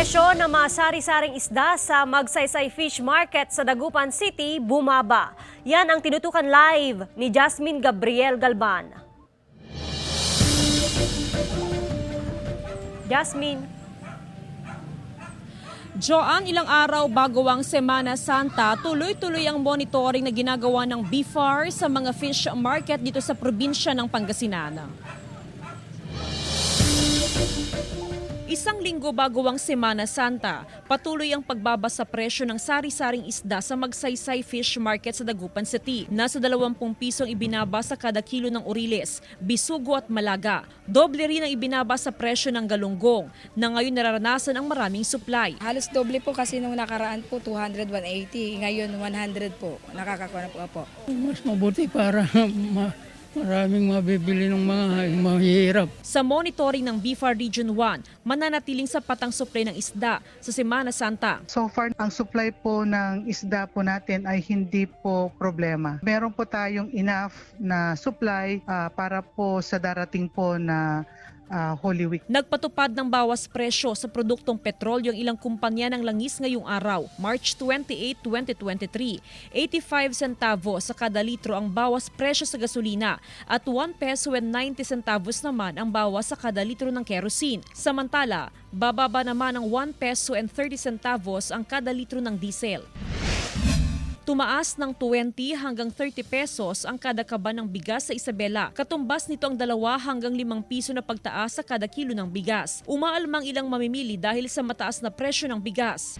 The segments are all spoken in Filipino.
Presyo ng mga sari-saring isda sa Magsaysay Fish Market sa Dagupan City bumaba. Yan ang tinutukan live ni Jasmine Gabriel Galban. Jasmine. Joan, ilang araw bago ang Semana Santa, tuloy-tuloy ang monitoring na ginagawa ng BIFAR sa mga fish market dito sa probinsya ng Pangasinan. Isang linggo bago ang Semana Santa, patuloy ang pagbaba sa presyo ng sari-saring isda sa Magsaysay Fish Market sa Dagupan City. Nasa 20 pisong ibinaba sa kada kilo ng oriles, bisugo at malaga. Doble rin ang ibinaba sa presyo ng galunggong, na ngayon nararanasan ang maraming supply. Halos doble po kasi nung nakaraan po 200, 180. Ngayon 100 po. Nakakakuha na po. Mas mabuti para maraming mabibili ng mga mahihirap. Sa monitoring ng BIFAR Region 1, mananatiling sapat ang supply ng isda sa Semana Santa. So far, ang supply po ng isda po natin ay hindi po problema. Meron po tayong enough na supply para po sa darating po na Holy Week. Nagpatupad ng bawas presyo sa produktong petrolyo ang ilang kumpanya ng langis ngayong araw, March 28, 2023. 85 centavos sa kada litro ang bawas presyo sa gasolina at 1 peso and 90 centavos naman ang bawas sa kada litro ng kerosene. Samantala, bababa naman ng 1 peso and 30 centavos ang kada litro ng diesel. Tumaas ng 20 hanggang 30 pesos ang kada kaba ng bigas sa Isabela. Katumbas nito ang 2 hanggang 5 piso na pagtaas sa kada kilo ng bigas. Umaalmang ilang mamimili dahil sa mataas na presyo ng bigas.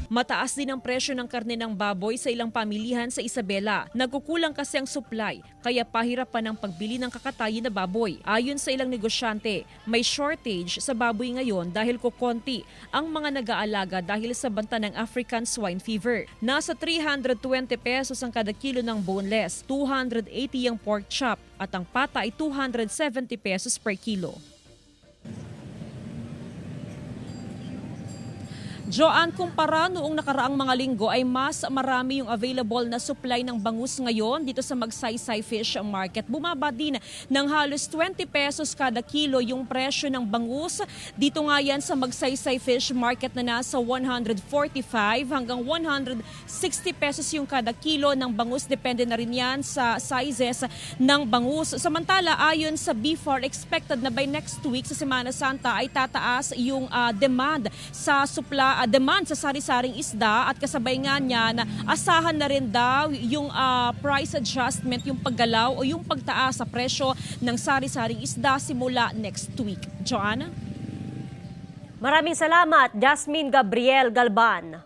Mataas din ang presyo ng karne ng baboy sa ilang pamilihan sa Isabela. Nagkukulang kasi ang supply, kaya pahirapan ang pagbili ng kakatayin na baboy. Ayon sa ilang negosyante, may shortage sa baboy ngayon dahil kukonti ang mga nag-aalaga dahil sa banta ng African swine fever. Nasa 320 pesos ang kada kilo ng boneless, 280 ang pork chop at ang pata ay 270 pesos per kilo. Joan, kumpara noong nakaraang mga linggo ay mas marami yung available na supply ng bangus ngayon dito sa Magsaysay Fish Market. Bumaba din ng halos 20 pesos kada kilo yung presyo ng bangus. Dito nga yan sa Magsaysay Fish Market na nasa 145 hanggang 160 pesos yung kada kilo ng bangus. Depende na rin yan sa sizes ng bangus. Samantala, ayon sa BIFAR, expected na by next week sa Semana Santa ay tataas yung demand sa demand sa sari-saring isda at kasabay nga niya na asahan na rin daw yung price adjustment, yung paggalaw o yung pagtaas sa presyo ng sari-saring isda simula next week. Joanna? Maraming salamat, Jasmine Gabriel Galban.